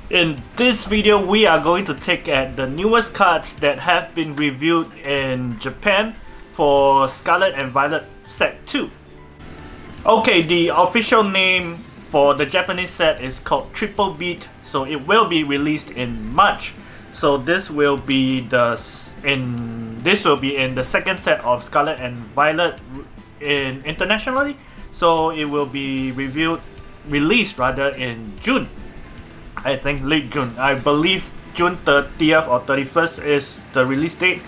In this video, we are going to take at the newest cards that have been reviewed in Japan for Scarlet and Violet Set 2. Okay, the official name for the Japanese set is called Triple Beat, so it will be released in March. So this will be in the second set of Scarlet and Violet internationally. So it will be released in June. I think late June. I believe June 30th or 31st is the release date.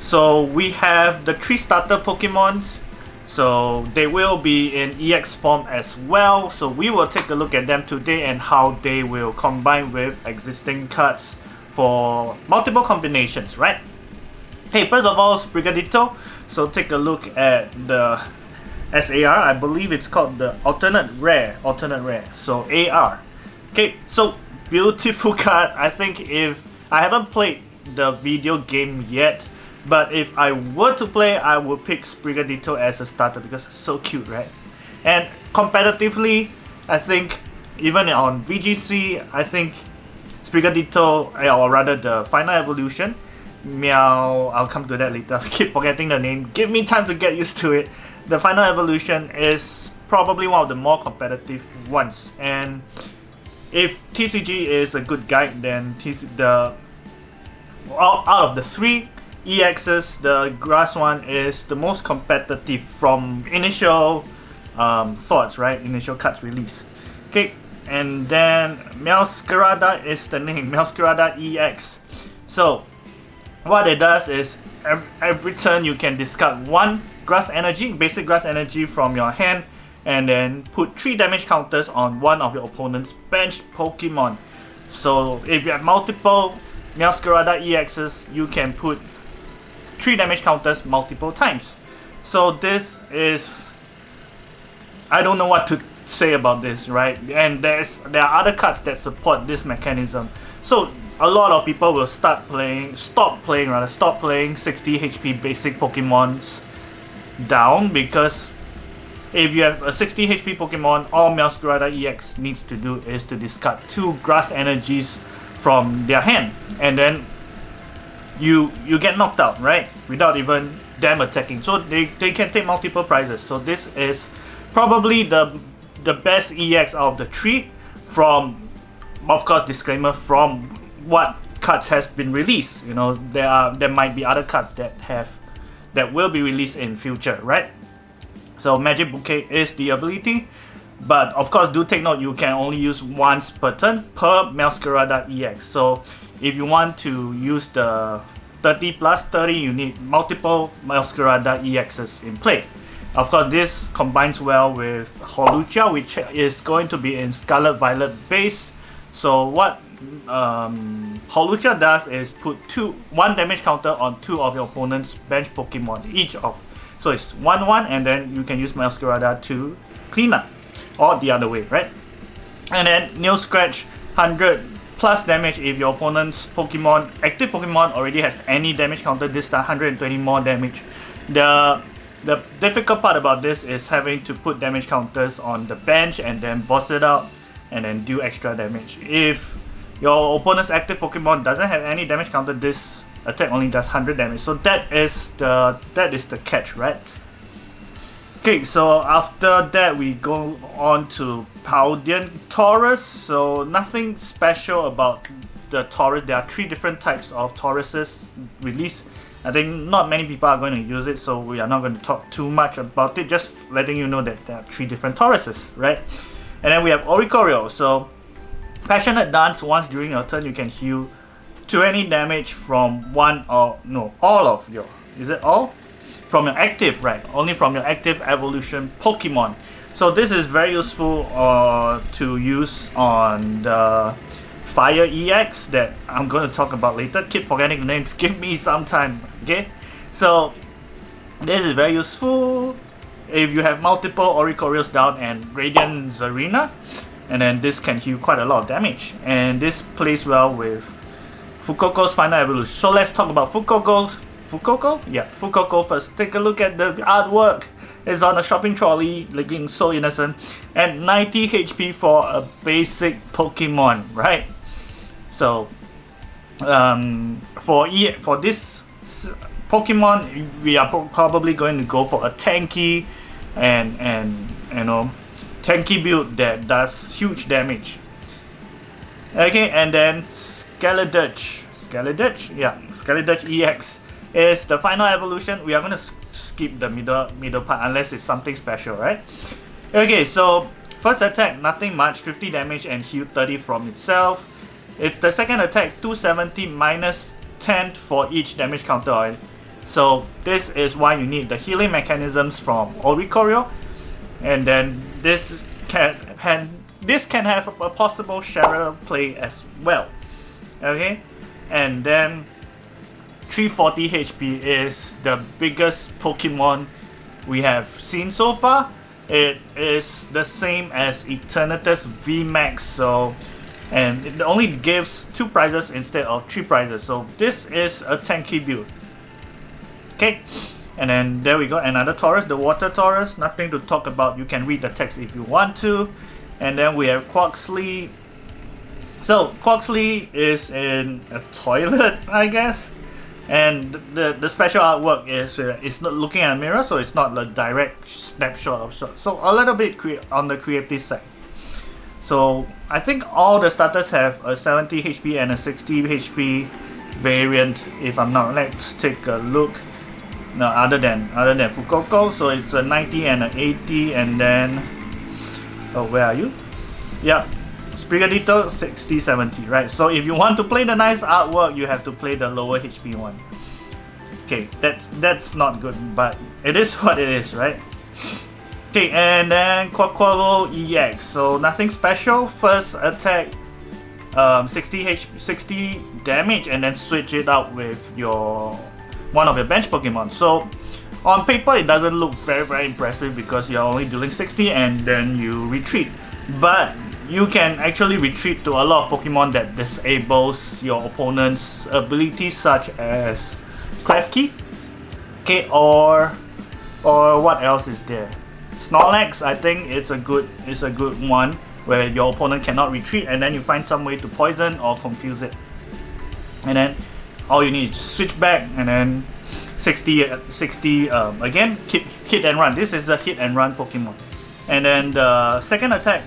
So we have the 3 starter Pokemons. So they will be in EX form as well. So we will take a look at them today and how they will combine with existing cards for multiple combinations, right? Hey, first of all, Sprigatito. So take a look at the SAR. I believe it's called the alternate rare. So AR. Okay, so beautiful card. I think if I haven't played the video game yet, but if I were to play, I would pick Sprigatito as a starter because it's so cute, right? And competitively, I think even on VGC, I think Sprigatito, or rather the final evolution, Meow, I'll come to that later. I keep forgetting the name. Give me time to get used to it. The final evolution is probably one of the more competitive ones, and if TCG is a good guide, then out of the 3 EXs, the grass one is the most competitive from initial thoughts, right? Initial cards release. Okay, and then Meowscarada is the name, Meowscarada EX. So what it does is every turn you can discard 1 grass energy, basic grass energy from your hand, and then put 3 damage counters on one of your opponent's bench Pokemon. So if you have multiple Meowscarada EXs, you can put 3 damage counters multiple times. So this is, I don't know what to say about this, right? And there are other cards that support this mechanism. So a lot of people will stop playing 60 HP basic Pokemons down, because if you have a 60 HP Pokemon, all Meowscarada EX needs to do is to discard 2 grass energies from their hand, and then you get knocked out, right? Without even them attacking. So they can take multiple prizes. So this is probably the best EX out of the 3 from, of course, disclaimer, from what cards has been released. You know, there might be other cards that will be released in future, right? So Magic Bouquet is the ability, but of course do take note, you can only use once per turn per Meowscarada EX. So if you want to use the 30 plus 30, you need multiple Meowscarada EXs in play. Of course this combines well with Holucha, which is going to be in Scarlet Violet base. So what Holucha does is put 1 damage counter on 2 of your opponent's bench Pokemon, so it's 1/1, and then you can use Meowscarada to clean up, or the other way, right? And then Nail Scratch, 100 plus damage if your opponent's active Pokemon already has any damage counter. This time 120 more damage. The difficult part about this is having to put damage counters on the bench and then boss it out and then do extra damage. If your opponent's active Pokemon doesn't have any damage counter, this attack only does 100 damage. So that is the catch, right? Okay, so after that we go on to Paldean Taurus. So nothing special about the Taurus. There are 3 different types of Tauruses released. I think not many people are going to use it, so we are not going to talk too much about it, just letting you know that there are 3 different Tauruses, right? And then we have Oricorio. So Passionate Dance, once during your turn you can heal 20 damage from all of your, is it all? From your active, right? Only from your active evolution Pokemon. So this is very useful to use on the Fire EX that I'm going to talk about later. Keep forgetting the names, give me some time, okay? So this is very useful if you have multiple Oricorios down and Radiant Zarina, and then this can heal quite a lot of damage, and this plays well with Fukoko's final evolution. So let's talk about Fukoko first. Take a look at the artwork. It's on a shopping trolley, looking so innocent, and 90 HP for a basic Pokemon, right? So for this Pokemon, we are probably going to go for a tanky and tanky build that does huge damage. Okay, and then Scaladurge EX is the final evolution. We are gonna skip the middle part unless it's something special, right? Okay, so first attack, nothing much, 50 damage and heal 30 from itself. It's the second attack, 270 minus 10 for each damage counter. So this is why you need the healing mechanisms from Oricorio, and then this can have a possible Shadow play as well. Okay, and then 340 HP is the biggest Pokemon we have seen so far. It is the same as Eternatus VMAX, so and it only gives 2 prizes instead of 3 prizes. So this is a tanky build. Okay, and then there we go, another Taurus, the Water Taurus. Nothing to talk about. You can read the text if you want to. And then we have Quaxly. So Quaxly is in a toilet, I guess. And the special artwork is it's not looking at a mirror, so it's not a direct snapshot of shot. So a little bit on the creative side. So I think all the starters have a 70 HP and a 60 HP variant, if I'm not. Let's take a look. No, other than Fuecoco, so it's a 90 and an 80, and then where are you? Yeah, Sprigatito 60, 70, right? So if you want to play the nice artwork, you have to play the lower HP one. Okay, that's not good, but it is what it is, right? Okay, and then Quaquaval EX. So nothing special. First attack, 60 damage, and then switch it out with one of your bench Pokemon. So on paper it doesn't look very impressive because you're only dealing 60 and then you retreat. But you can actually retreat to a lot of Pokemon that disables your opponent's abilities, such as Klefki. Okay, or what else is there? Snorlax, I think it's a good one where your opponent cannot retreat and then you find some way to poison or confuse it. And then all you need is switch back and then 60 again, hit and run. This is a hit and run Pokemon. And then the second attack,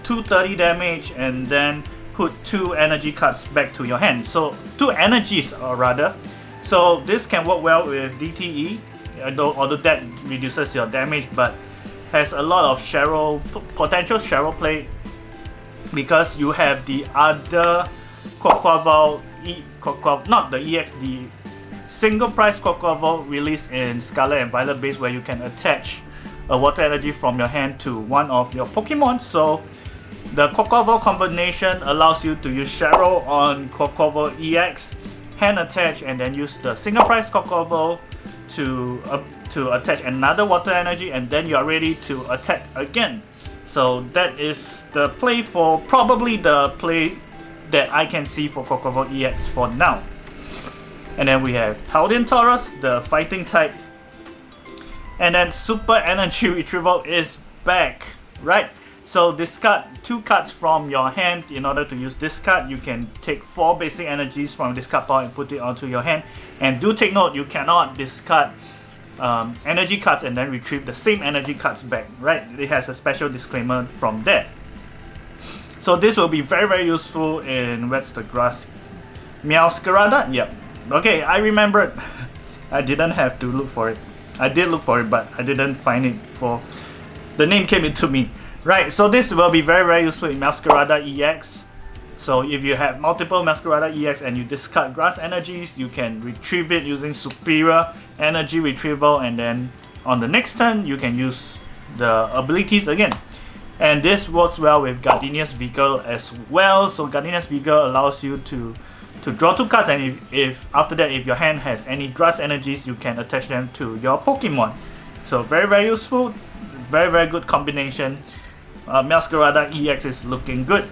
230 damage, and then put 2 energy cards back to your hand. So 2 energies rather. So this can work well with DTE, although that reduces your damage, but has a lot of potential Shadow play because you have the other Quaquaval, not the EX, the single price Quaquaval released in Scarlet and Violet base, where you can attach a water energy from your hand to one of your Pokemon. So the Quaquaval combination allows you to use Shadow on Quaquaval EX, hand attach, and then use the single price Quaquaval to attach another water energy, and then you are ready to attack again. So that is the play probably the play that I can see for Quaquaval EX for now. And then we have Paldean Taurus, the fighting type. And then Super Energy Retrieval is back, right? So discard 2 cards from your hand. In order to use this card, you can take 4 basic energies from discard pile and put it onto your hand. And do take note, you cannot discard energy cards and then retrieve the same energy cards back, right? It has a special disclaimer from there. So this will be very useful in What's the Grass? Meowscarada? Yep. Okay, I remembered. I didn't have to look for it. I did look for it, but I didn't find it the name came into me. Right, so this will be very useful in Meowscarada EX. So if you have multiple Meowscarada EX and you discard grass energies, you can retrieve it using Superior Energy Retrieval, and then on the next turn you can use the abilities again. And this works well with Gardenia's Vigor as well. So Gardenia's Vigor allows you to draw 2 cards, and if after that, if your hand has any grass energies, you can attach them to your Pokemon. So very useful, very good combination. Meowscarada EX is looking good.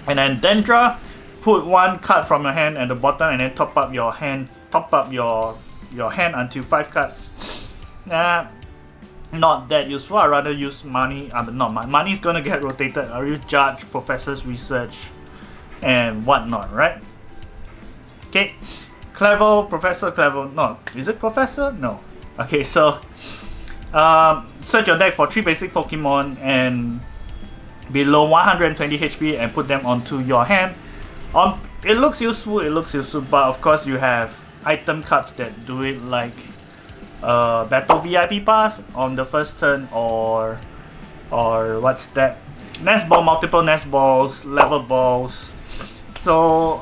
And then Dendra, put 1 card from your hand at the bottom and then top up your hand until 5 cards. Not that useful. I'd rather use money. Money is gonna get rotated. I'll use Judge, Professor's Research, and whatnot, right? Okay, Clever, Professor Clever, no, is it Professor? No. Okay, so search your deck for 3 basic Pokemon and below 120 HP and put them onto your hand. It looks useful, but of course you have item cards that do it, like Battle VIP Pass on the first turn, or what's that? Nest Ball, multiple Nest Balls, Level Balls. So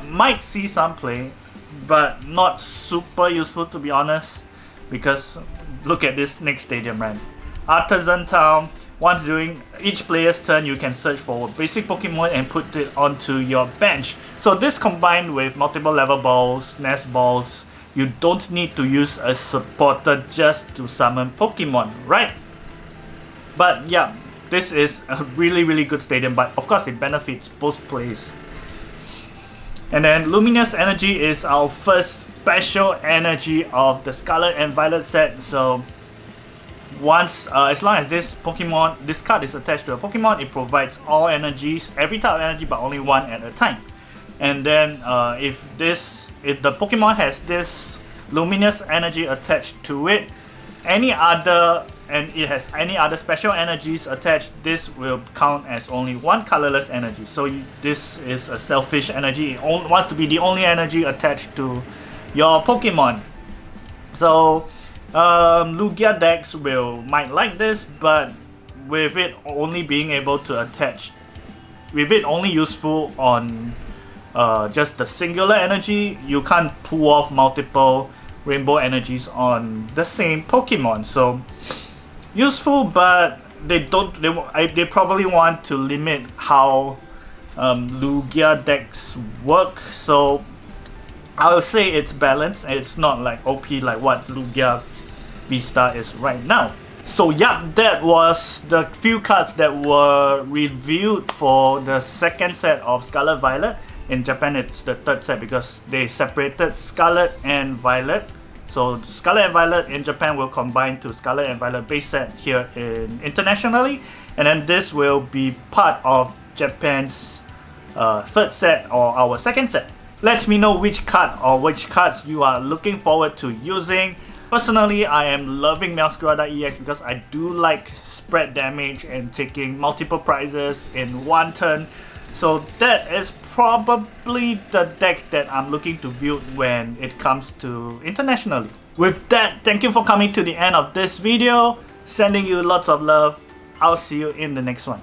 might see some play, but not super useful to be honest, because look at this next stadium, right? Artisan Town. Once during each player's turn, you can search for basic Pokemon and put it onto your bench. So this combined with multiple level balls, nest balls, you don't need to use a supporter just to summon Pokemon, right? But yeah, this is a really good stadium, but of course it benefits both plays. And then Luminous Energy is our first special energy of the Scarlet and Violet set. So once, as long as this card is attached to a Pokemon, it provides all energies, every type of energy, but only one at a time. And then if the Pokemon has this luminous energy attached to it, and it has any other special energies attached, this will count as only one colorless energy. So this is a selfish energy. It wants to be the only energy attached to your Pokemon. So Lugia decks might like this, but with it only being able to attach, with it only useful on just the singular energy, you can't pull off multiple rainbow energies on the same Pokemon. So useful, but they probably want to limit how Lugia decks work. So I will say it's balanced. It's not like OP like what Lugia V-Star is right now. So yeah, that was the few cards that were reviewed for the second set of Scarlet Violet. In Japan it's the third set because they separated Scarlet and Violet. So Scarlet and Violet in Japan will combine to Scarlet and Violet base set here internationally, and then this will be part of Japan's third set or our second set. Let me know which card or which cards you are looking forward to using. Personally, I am loving Meowscarada EX because I do like spread damage and taking multiple prizes in one turn. So that is probably the deck that I'm looking to build when it comes to internationally. With that, thank you for coming to the end of this video. Sending you lots of love. I'll see you in the next one.